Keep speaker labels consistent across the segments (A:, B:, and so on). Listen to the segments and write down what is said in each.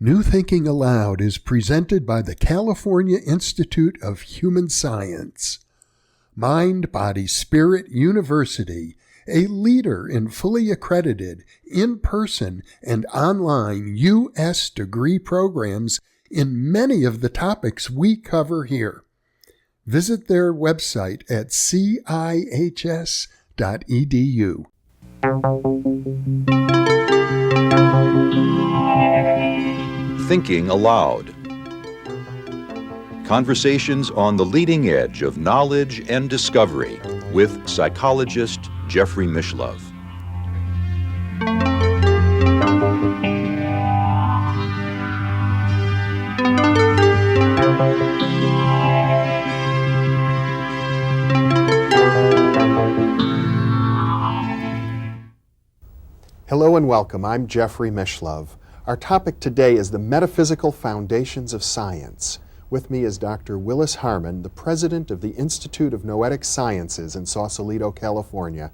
A: New Thinking Aloud is presented by the California Institute of Human Science. Mind, Body, Spirit University, a leader in fully accredited, in-person, and online U.S. degree programs in many of the topics we cover here. Visit their website at cihs.edu.
B: Thinking Aloud. Conversations on the leading edge of knowledge and discovery with psychologist Jeffrey Mishlove.
C: Hello and welcome. I'm Jeffrey Mishlove. Our topic today is the metaphysical foundations of science. With me is Dr. Willis Harman, the president of the Institute of Noetic Sciences in Sausalito, California.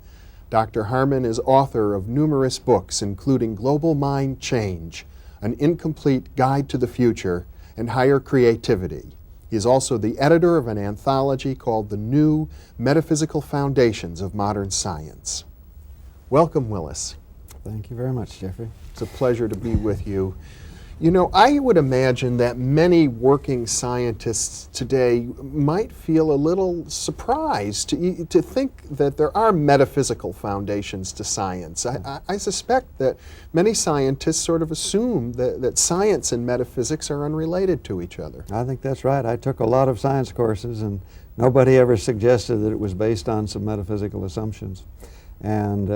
C: Dr. Harman is author of numerous books, including Global Mind Change, An Incomplete Guide to the Future, and Higher Creativity. He is also the editor of an anthology called The New Metaphysical Foundations of Modern Science. Welcome, Willis.
D: Thank you very much, Jeffrey.
C: It's a pleasure to be with you. You know, I would imagine that many working scientists today might feel a little surprised to think that there are metaphysical foundations to science. I suspect that many scientists sort of assume that science and metaphysics are unrelated to each other.
D: I think that's right. I took a lot of science courses, and nobody ever suggested that it was based on some metaphysical assumptions. And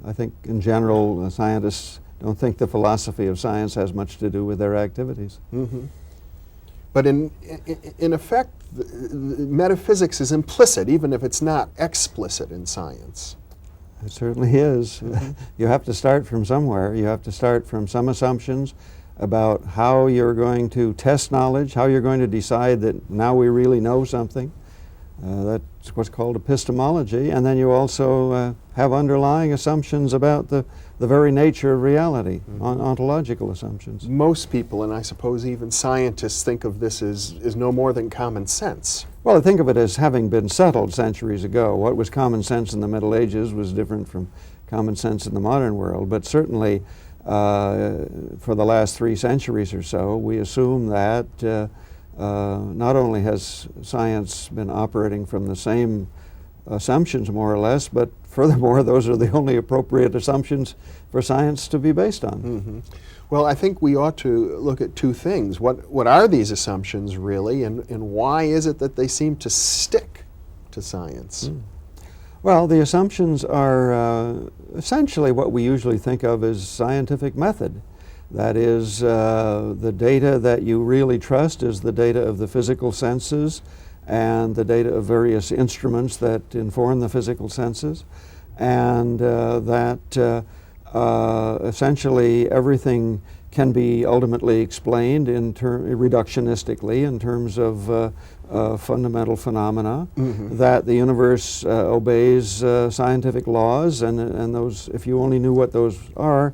D: I think in general, scientists don't think the philosophy of science has much to do with their activities.
C: Mm-hmm. But in effect, metaphysics is implicit, even if it's not explicit in science.
D: It certainly is. Mm-hmm. You have to start from somewhere. You have to start from some assumptions about how you're going to test knowledge, how you're going to decide that now we really know something. That's what's called epistemology, and then you also have underlying assumptions about the very nature of reality, ontological assumptions.
C: Most people, and I suppose even scientists, think of this as no more than common sense.
D: Well, I think of it as having been settled centuries ago. What was common sense in the Middle Ages was different from common sense in the modern world, but certainly for the last 3 centuries or so, we assume that not only has science been operating from the same assumptions, more or less, but furthermore, those are the only appropriate assumptions for science to be based on.
C: Mm-hmm. Well, I think we ought to look at 2 things. What are these assumptions really, and why is it that they seem to stick to science?
D: Well, the assumptions are essentially what we usually think of as scientific method. That is, the data that you really trust is the data of the physical senses and the data of various instruments that inform the physical senses, and that essentially everything can be ultimately explained reductionistically in terms of fundamental phenomena, that the universe obeys scientific laws, and those, if you only knew what those are,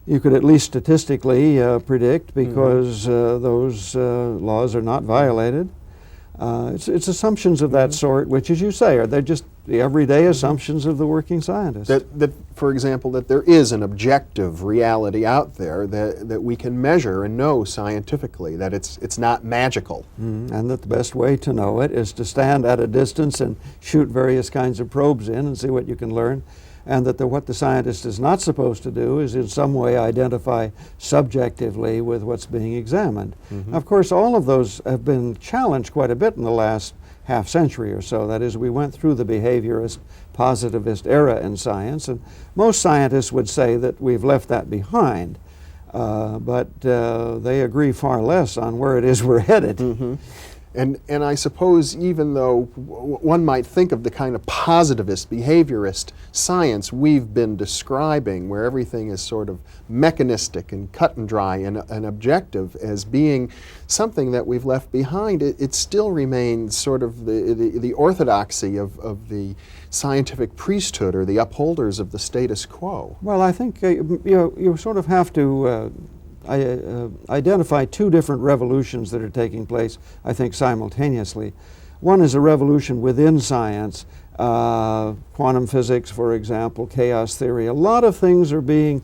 D: you could at least statistically predict, because those laws are not violated. It's assumptions of that sort, which, as you say, they're just the everyday assumptions of the working scientist.
C: That, for example, that there is an objective reality out there that we can measure and know scientifically, that it's not magical.
D: And that the best way to know it is to stand at a distance and shoot various kinds of probes in and see what you can learn. And that what the scientist is not supposed to do is in some way identify subjectively with what's being examined. Of course, all of those have been challenged quite a bit in the last half century or so. That is, we went through the behaviorist, positivist era in science, and most scientists would say that we've left that behind, but they agree far less on where it is we're headed.
C: And I suppose even though one might think of the kind of positivist, behaviorist science we've been describing, where everything is sort of mechanistic and cut and dry and objective, as being something that we've left behind, it still remains sort of the orthodoxy of the scientific priesthood, or the upholders of the status quo.
D: Well, I think you sort of have to identify two different revolutions that are taking place, I think, simultaneously. One is a revolution within science, quantum physics, for example, chaos theory. A lot of things are being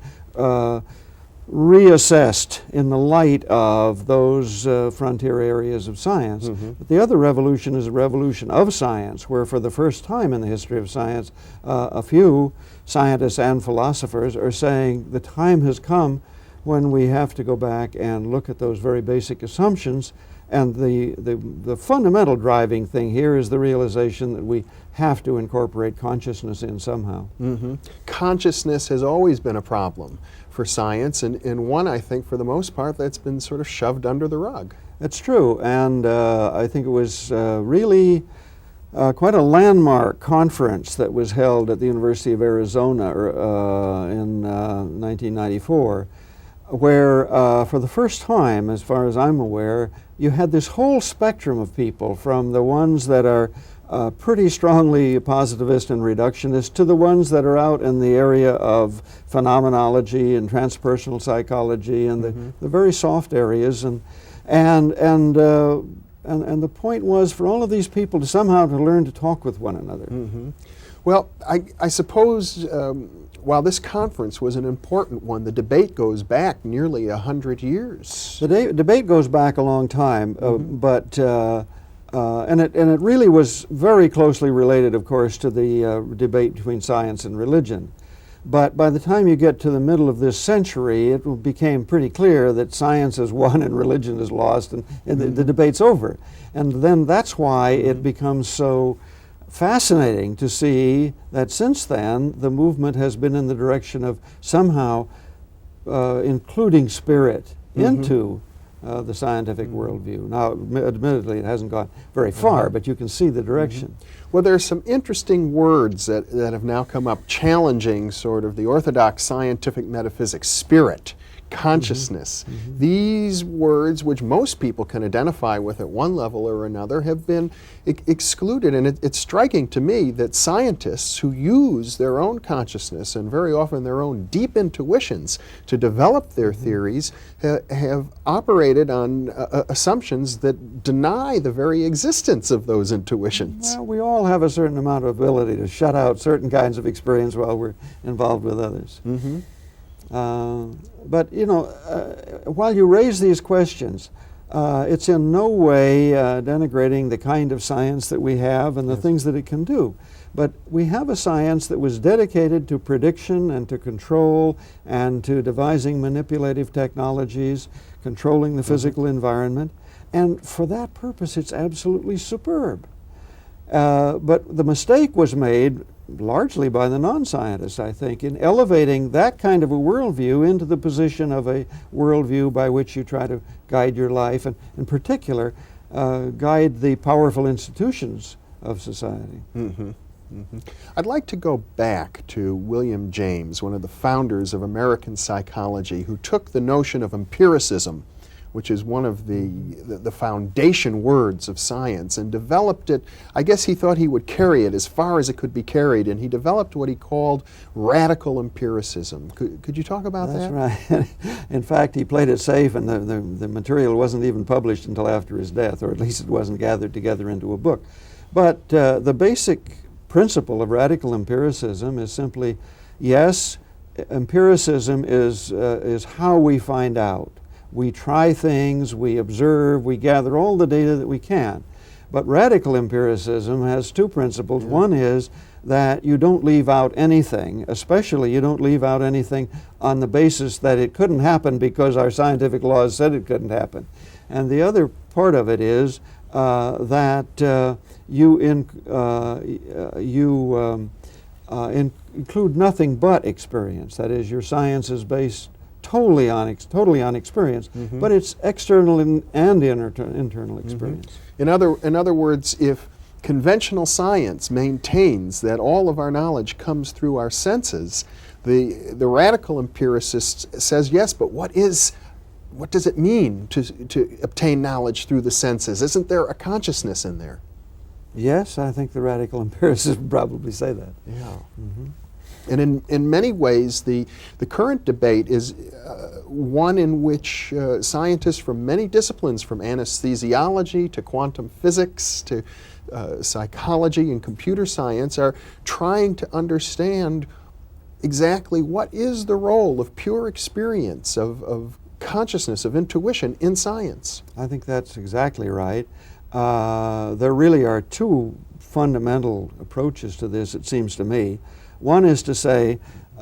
D: reassessed in the light of those frontier areas of science. But the other revolution is a revolution of science, where for the first time in the history of science, a few scientists and philosophers are saying the time has come when we have to go back and look at those very basic assumptions. And the fundamental driving thing here is the realization that we have to incorporate consciousness in somehow.
C: Consciousness has always been a problem for science, and one, I think, for the most part, that's been sort of shoved under the rug.
D: That's true, and I think it was really quite a landmark conference that was held at the University of Arizona in 1994, where for the first time, as far as I'm aware, you had this whole spectrum of people, from the ones that are pretty strongly positivist and reductionist to the ones that are out in the area of phenomenology and transpersonal psychology and the very soft areas. And the point was for all of these people to somehow to learn to talk with one another.
C: Well, I suppose while this conference was an important one, the debate goes back nearly 100 years.
D: The debate goes back a long time, but and it really was very closely related, of course, to the debate between science and religion. But by the time you get to the middle of this century, it became pretty clear that science is won and religion is lost, and the debate's over. And then that's why it becomes so fascinating to see that since then the movement has been in the direction of somehow including spirit into the scientific worldview. Now, admittedly, it hasn't gone very far, but you can see the direction.
C: Well, there are some interesting words that have now come up challenging sort of the orthodox scientific metaphysics: spirit, consciousness. These words, which most people can identify with at one level or another, have been excluded. And it's striking to me that scientists who use their own consciousness and very often their own deep intuitions to develop their theories have operated on assumptions that deny the very existence of those intuitions.
D: Well, we all have a certain amount of ability to shut out certain kinds of experience while we're involved with others. But, you know, while you raise these questions, it's in no way denigrating the kind of science that we have and the things that it can do. But we have a science that was dedicated to prediction and to control and to devising manipulative technologies, controlling the physical environment. And for that purpose, it's absolutely superb. But the mistake was made largely by the non-scientists, I think, in elevating that kind of a worldview into the position of a worldview by which you try to guide your life, and in particular, guide the powerful institutions of society.
C: I'd like to go back to William James, one of the founders of American psychology, who took the notion of empiricism, which is one of the foundation words of science, and developed it. I guess he thought he would carry it as far as it could be carried, and he developed what he called radical empiricism. Could you talk about that?
D: That's right. In fact, he played it safe, and the material wasn't even published until after his death, or at least it wasn't gathered together into a book. But the basic principle of radical empiricism is simply, yes, empiricism is how we find out. We try things, we observe, we gather all the data that we can. But radical empiricism has two principles. One is that you don't leave out anything, especially you don't leave out anything on the basis that it couldn't happen because our scientific laws said it couldn't happen. And the other part of it is that you include nothing but experience. That is, your science is based totally on experience, but it's external and internal experience.
C: In other words, if conventional science maintains that all of our knowledge comes through our senses, the radical empiricist says, yes, but what does it mean to obtain knowledge through the senses? Isn't there a consciousness in there?
D: Yes, I think the radical empiricists would probably say that.
C: Yeah. And in many ways, the current debate is one in which scientists from many disciplines, from anesthesiology to quantum physics to psychology and computer science, are trying to understand exactly what is the role of pure experience, of consciousness, of intuition in science.
D: I think that's exactly right. There really are two fundamental approaches to this, it seems to me. One is to say,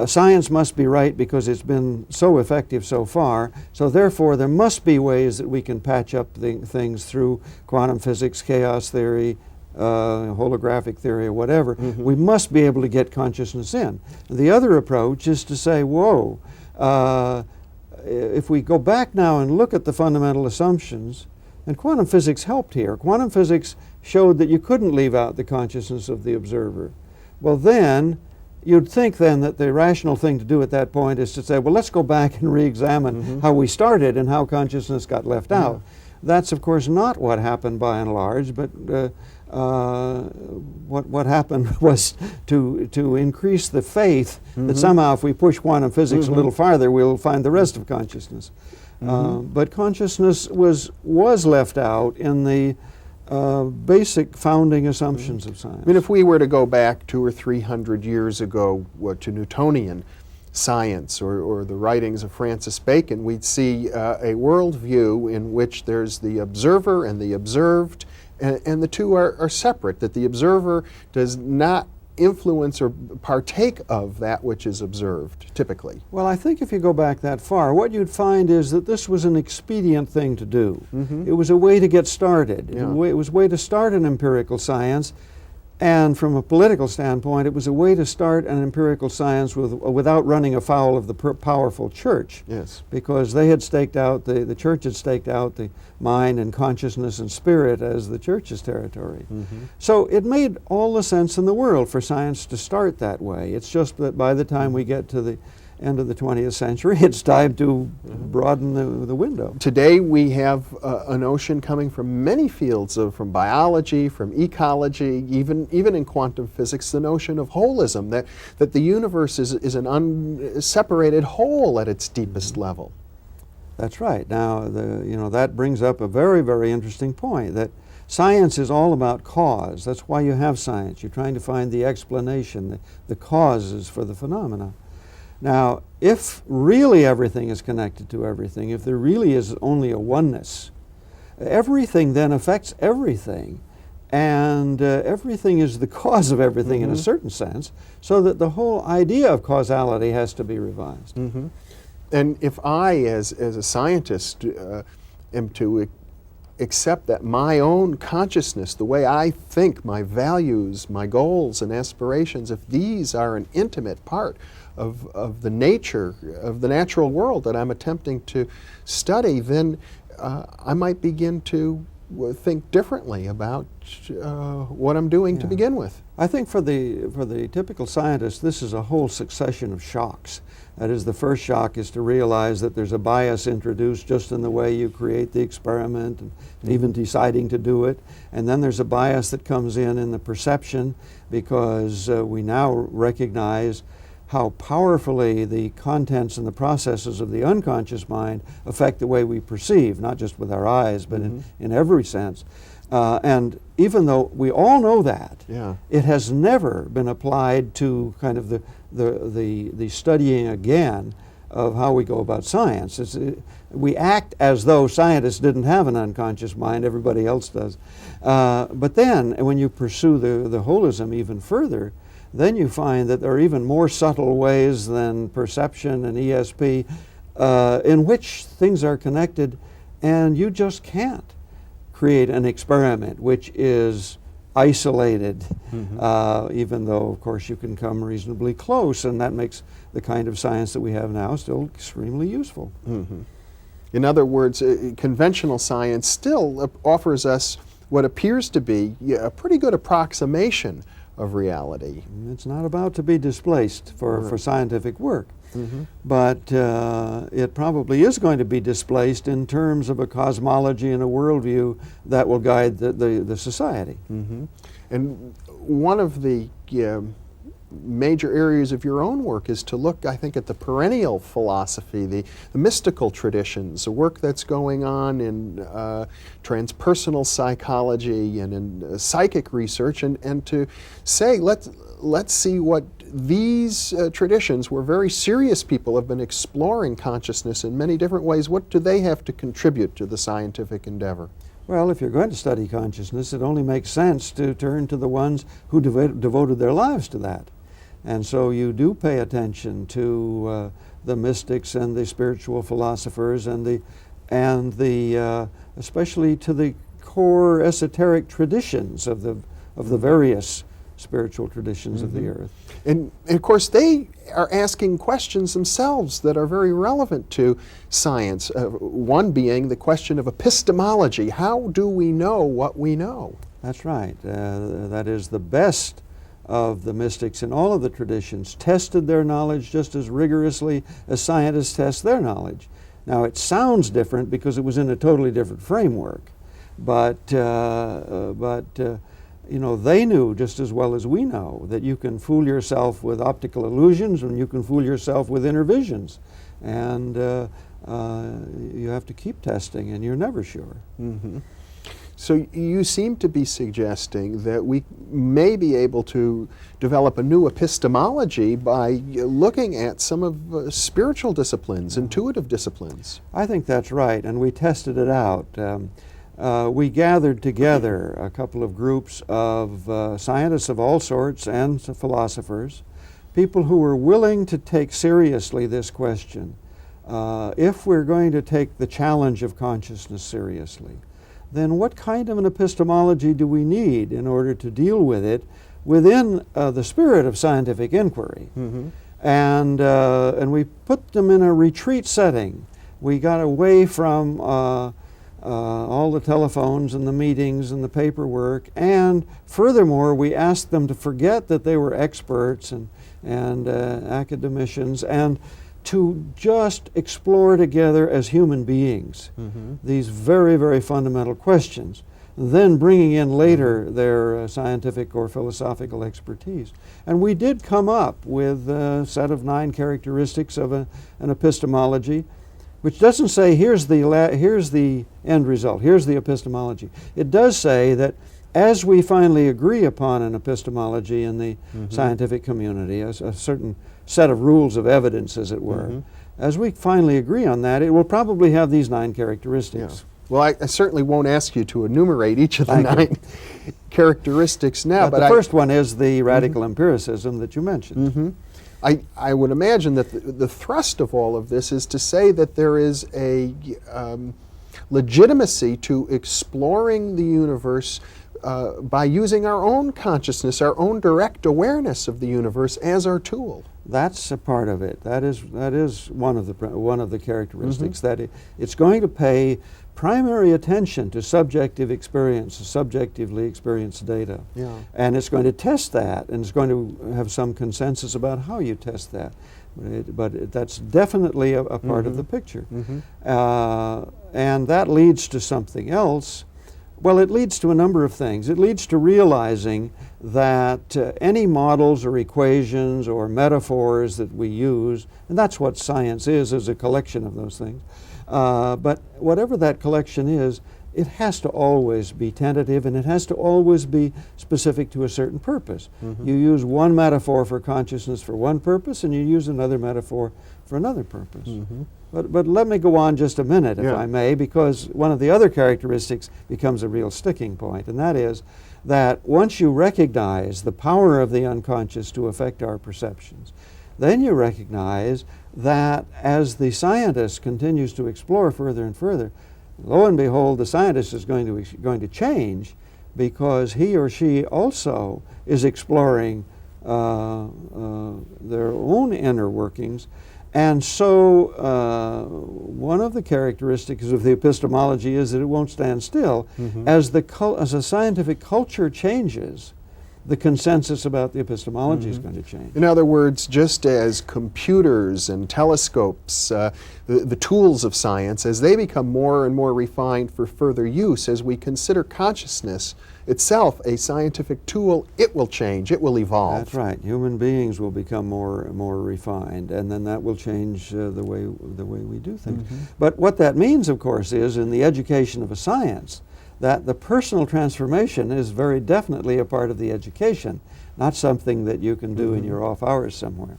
D: science must be right because it's been so effective so far, so therefore there must be ways that we can patch up things through quantum physics, chaos theory, holographic theory, or whatever. We must be able to get consciousness in. The other approach is to say, whoa, if we go back now and look at the fundamental assumptions, and quantum physics helped here. Quantum physics showed that you couldn't leave out the consciousness of the observer. Well, then, you'd think then that the rational thing to do at that point is to say, well, let's go back and re-examine how we started and how consciousness got left out. That's, of course, not what happened by and large, but what happened was to increase the faith that somehow if we push quantum physics a little farther, we'll find the rest of consciousness. But consciousness was left out in the basic founding assumptions of science.
C: I mean, if we were to go back 200 or 300 years ago to Newtonian science or the writings of Francis Bacon, we'd see a worldview in which there's the observer and the observed, and the two are separate, that the observer does not influence or partake of that which is observed, typically.
D: Well, I think if you go back that far, what you'd find is that this was an expedient thing to do. It was a way to get started. It was a way to start an empirical science, and from a political standpoint, it was a way to start an empirical science without running afoul of the powerful church.
C: Yes.
D: Because they had staked out, the church had staked out the mind and consciousness and spirit as the church's territory. So it made all the sense in the world for science to start that way. It's just that by the time we get to the end of the 20th century, it's time to broaden the window.
C: Today we have a notion coming from many fields, from biology, from ecology, even in quantum physics, the notion of holism, that the universe is an unseparated whole at its deepest level.
D: That's right. Now, that brings up a very, very interesting point, that science is all about cause. That's why you have science. You're trying to find the explanation, the causes for the phenomena. Now, if really everything is connected to everything, if there really is only a oneness, everything then affects everything, and everything is the cause of everything in a certain sense, so that the whole idea of causality has to be revised.
C: And if I, as a scientist, am to accept that my own consciousness, the way I think, my values, my goals and aspirations, if these are an intimate part of the nature, of the natural world that I'm attempting to study, then I might begin to think differently about what I'm doing to begin with.
D: I think for the typical scientist, this is a whole succession of shocks. That is, the first shock is to realize that there's a bias introduced just in the way you create the experiment and even deciding to do it. And then there's a bias that comes in the perception, because we now recognize how powerfully the contents and the processes of the unconscious mind affect the way we perceive, not just with our eyes, but in every sense. And even though we all know that, it has never been applied to kind of the studying again of how we go about science. We act as though scientists didn't have an unconscious mind, everybody else does. But then, when you pursue the holism even further, then you find that there are even more subtle ways than perception and ESP in which things are connected, and you just can't create an experiment which is isolated, even though, of course, you can come reasonably close, and that makes the kind of science that we have now still extremely useful.
C: In other words, conventional science still offers us what appears to be a pretty good approximation of reality.
D: It's not about to be displaced for scientific work, but it probably is going to be displaced in terms of a cosmology and a worldview that will guide the society.
C: And one of the major areas of your own work is to look, I think, at the perennial philosophy, the mystical traditions, the work that's going on in transpersonal psychology and in psychic research, and to say, let's see what these traditions, where very serious people have been exploring consciousness in many different ways, what do they have to contribute to the scientific endeavor?
D: Well, if you're going to study consciousness, it only makes sense to turn to the ones who devoted their lives to that. And so you do pay attention to the mystics and the spiritual philosophers and the especially to the core esoteric traditions of the various spiritual traditions of the earth.
C: And of course, they are asking questions themselves that are very relevant to science. One being the question of epistemology. How do we know what we know?
D: That's right. That is, the best of the mystics in all of the traditions tested their knowledge just as rigorously as scientists test their knowledge. Now, it sounds different because it was in a totally different framework, but you know, they knew just as well as we know that you can fool yourself with optical illusions and you can fool yourself with inner visions. And you have to keep testing, and you're never sure.
C: Mm-hmm. So you seem to be suggesting that we may be able to develop a new epistemology by looking at some of spiritual disciplines, intuitive disciplines.
D: I think that's right, and we tested it out. We gathered together a couple of groups of scientists of all sorts and philosophers, people who were willing to take seriously this question. If we're going to take the challenge of consciousness seriously, then what kind of an epistemology do we need in order to deal with it within the spirit of scientific inquiry?
C: Mm-hmm.
D: And we put them in a retreat setting. We got away from all the telephones and the meetings and the paperwork, and furthermore, we asked them to forget that they were experts and academicians, and to just explore together as human beings these very, very fundamental questions, then bringing in later their scientific or philosophical expertise. And we did come up with a set of 9 characteristics of an epistemology, which doesn't say here's the end result, here's the epistemology. It does say that as we finally agree upon an epistemology in the scientific community, a certain set of rules of evidence, as it were, as we finally agree on that, it will probably have these 9 characteristics.
C: Yeah. Well, I certainly won't ask you to enumerate each of the 9 characteristics now.
D: But the first one is the radical empiricism that you mentioned.
C: I would imagine that the thrust of all of this is to say that there is a legitimacy to exploring the universe by using our own consciousness, our own direct awareness of the universe as our tool.
D: That's a part of it. That is one of the characteristics, that it's going to pay primary attention to subjective experience, subjectively experienced data.
C: Yeah.
D: And it's going to test that, and it's going to have some consensus about how you test that. But that's definitely a part of the picture. And that leads to something else. Well, it leads to a number of things. It leads to realizing that any models or equations or metaphors that we use, and that's what science is a collection of those things, but whatever that collection is, it has to always be tentative, and it has to always be specific to a certain purpose. You use one metaphor for consciousness for one purpose, and you use another metaphor for another purpose. But let me go on just a minute, if I may, because one of the other characteristics becomes a real sticking point, and that is that once you recognize the power of the unconscious to affect our perceptions, then you recognize that as the scientist continues to explore further and further, lo and behold, the scientist is going to change, because he or she also is exploring their own inner workings. And so one of the characteristics of the epistemology is that it won't stand still. As a scientific culture changes, the consensus about the epistemology is going to change.
C: In other words, just as computers and telescopes, the tools of science, as they become more and more refined for further use, as we consider consciousness itself a scientific tool, it will change, it will evolve.
D: That's right. Human beings will become more refined, and then that will change the way we do things. But what that means, of course, is in the education of a science, that the personal transformation is very definitely a part of the education, not something that you can do in your off hours somewhere.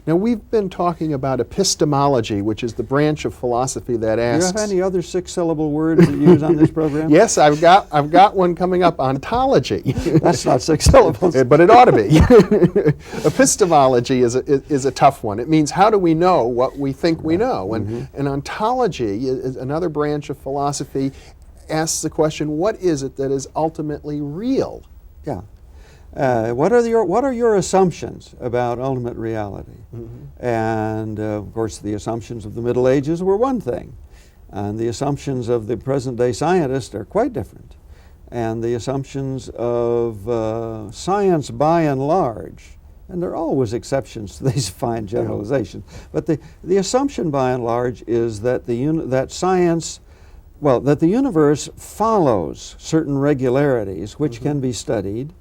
C: Now, we've been talking about epistemology, which is the branch of philosophy that asks...
D: Do you have any other 6-syllable words that you use on this program?
C: Yes, I've got one coming up, ontology.
D: That's not 6 syllables.
C: But it ought to be. Epistemology is a tough one. It means how do we know what we think we know? And ontology is another branch of philosophy, asks the question, what is it that is ultimately real?
D: Yeah. What are your assumptions about ultimate reality? And of course, the assumptions of the Middle Ages were one thing, and the assumptions of the present-day scientist are quite different. And the assumptions of science, by and large, and there are always exceptions to these fine generalizations, but the assumption, by and large, is that that the universe follows certain regularities which can be studied,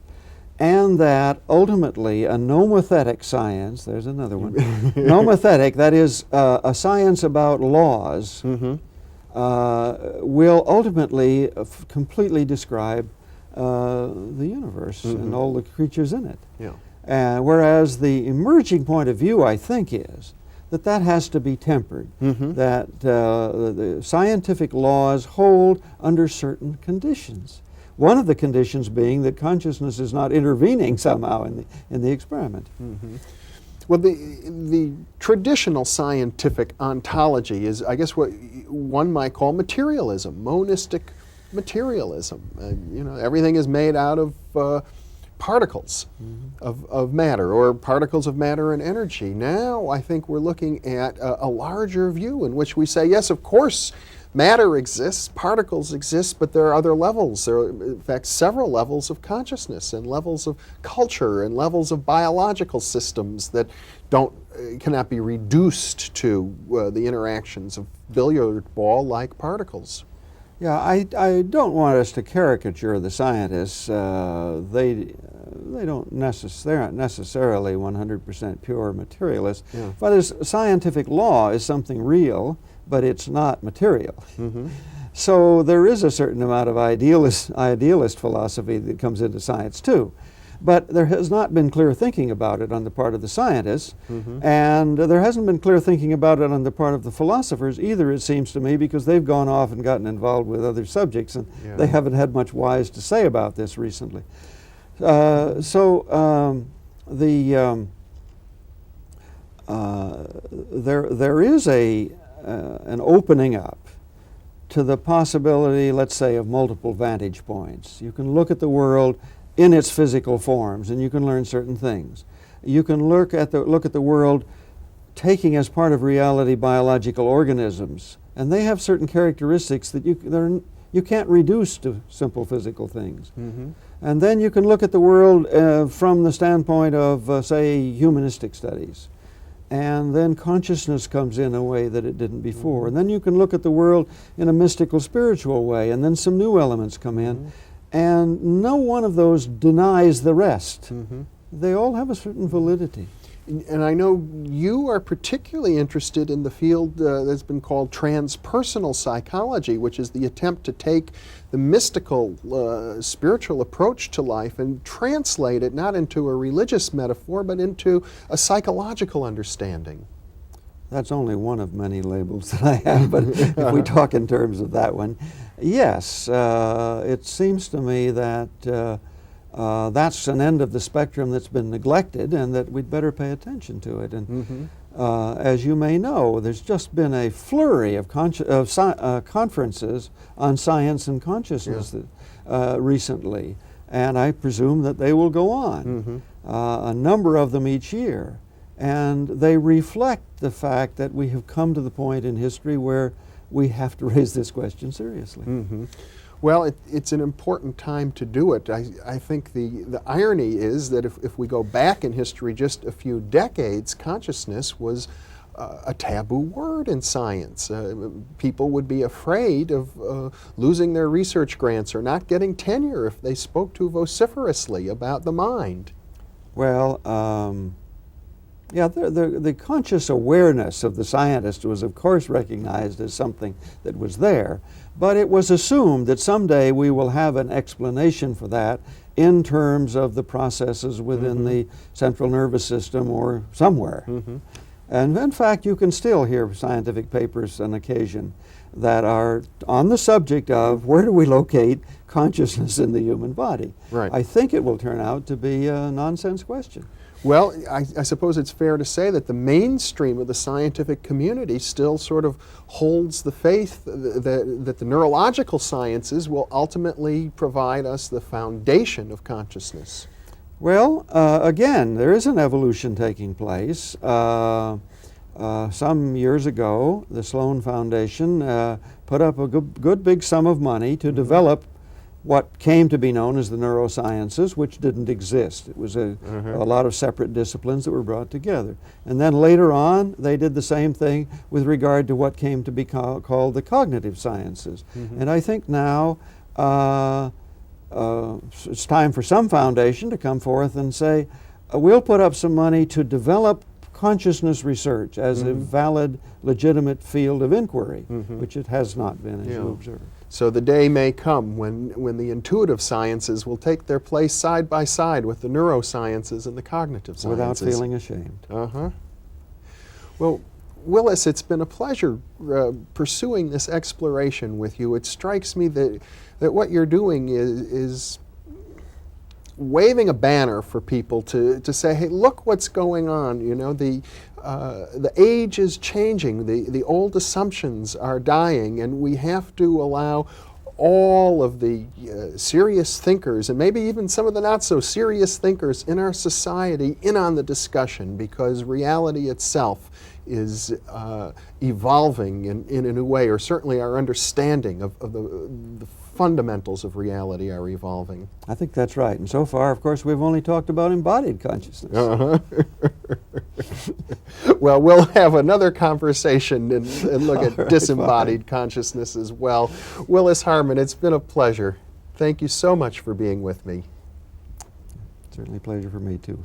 D: and that ultimately a nomothetic science, there's another one, nomothetic, that is a science about laws, will ultimately completely describe the universe and all the creatures in it. Whereas the emerging point of view, I think, is that has to be tempered, that the scientific laws hold under certain conditions. One of the conditions being that consciousness is not intervening somehow in the experiment.
C: Well, the traditional scientific ontology is, I guess, what one might call materialism, monistic materialism. You know, everything is made out of particles of matter, or particles of matter and energy. Now I think we're looking at a larger view in which we say, yes, of course, matter exists, particles exist, but there are other levels. There are, in fact, several levels of consciousness and levels of culture and levels of biological systems that cannot be reduced to the interactions of billiard ball-like particles.
D: Yeah, I don't want us to caricature the scientists. They aren't necessarily 100% pure materialists. But scientific law is something real, but it's not material. So there is a certain amount of idealist philosophy that comes into science too. But there has not been clear thinking about it on the part of the scientists, and there hasn't been clear thinking about it on the part of the philosophers either, it seems to me, because they've gone off and gotten involved with other subjects, and they haven't had much wise to say about this recently. There is an opening up to the possibility, let's say, of multiple vantage points. You can look at the world in its physical forms, and you can learn certain things. You can look at the world taking as part of reality biological organisms, and they have certain characteristics that you can't reduce to simple physical things. And then you can look at the world from the standpoint of, say, humanistic studies. And then consciousness comes in a way that it didn't before. And then you can look at the world in a mystical, spiritual way, and then some new elements come in. And no one of those denies the rest. They all have a certain validity.
C: And I know you are particularly interested in the field that's been called transpersonal psychology, which is the attempt to take the mystical, spiritual approach to life and translate it not into a religious metaphor, but into a psychological understanding.
D: That's only one of many labels that I have, but if we talk in terms of that one, yes, it seems to me that that's an end of the spectrum that's been neglected, and that we'd better pay attention to it. And as you may know, there's just been a flurry of conferences on science and consciousness recently, and I presume that they will go on, a number of them each year. And they reflect the fact that we have come to the point in history where we have to raise this question seriously.
C: Well, it's an important time to do it. I think the irony is that if we go back in history just a few decades, consciousness was a taboo word in science. People would be afraid of losing their research grants or not getting tenure if they spoke too vociferously about the mind.
D: Well, yeah, the conscious awareness of the scientist was, of course, recognized as something that was there, but it was assumed that someday we will have an explanation for that in terms of the processes within the central nervous system or somewhere. And in fact, you can still hear scientific papers on occasion that are on the subject of where do we locate consciousness in the human body.
C: Right.
D: I think it will turn out to be a nonsense question.
C: Well, I suppose it's fair to say that the mainstream of the scientific community still sort of holds the faith that the neurological sciences will ultimately provide us the foundation of consciousness.
D: Well, again, there is an evolution taking place. Some years ago, the Sloan Foundation put up a good big sum of money to develop what came to be known as the neurosciences, which didn't exist. It was a lot of separate disciplines that were brought together. And then later on, they did the same thing with regard to what came to be called the cognitive sciences. And I think now it's time for some foundation to come forth and say, we'll put up some money to develop consciousness research as a valid, legitimate field of inquiry, which it has not been, as you observe.
C: So the day may come when the intuitive sciences will take their place side by side with the neurosciences and the cognitive sciences.
D: Without feeling ashamed.
C: Well, Willis, it's been a pleasure pursuing this exploration with you. It strikes me that what you're doing is waving a banner for people to say, hey, look what's going on. You know, the age is changing. The old assumptions are dying, and we have to allow all of the serious thinkers, and maybe even some of the not so serious thinkers in our society, in on the discussion, because reality itself is evolving in a new way, or certainly our understanding of the fundamentals of reality are evolving.
D: I think that's right. And so far, of course, we've only talked about embodied consciousness.
C: Well, we'll have another conversation and look at
D: Right,
C: disembodied consciousness as well. Willis Harman, it's been a pleasure. Thank you so much for being with me.
D: Certainly a pleasure for me, too.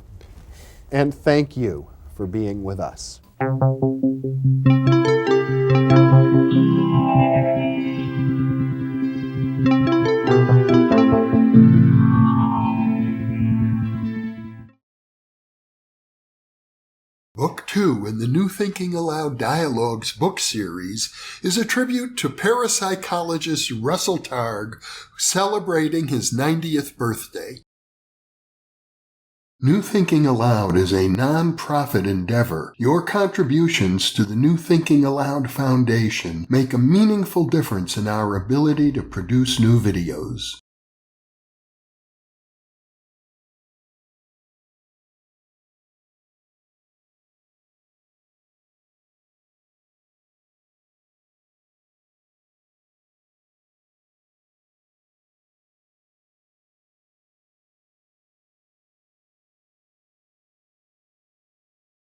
C: And thank you for being with us.
A: Book 2 in the New Thinking Aloud Dialogues book series is a tribute to parapsychologist Russell Targ, celebrating his 90th birthday. New Thinking Aloud is a non-profit endeavor. Your contributions to the New Thinking Aloud Foundation make a meaningful difference in our ability to produce new videos.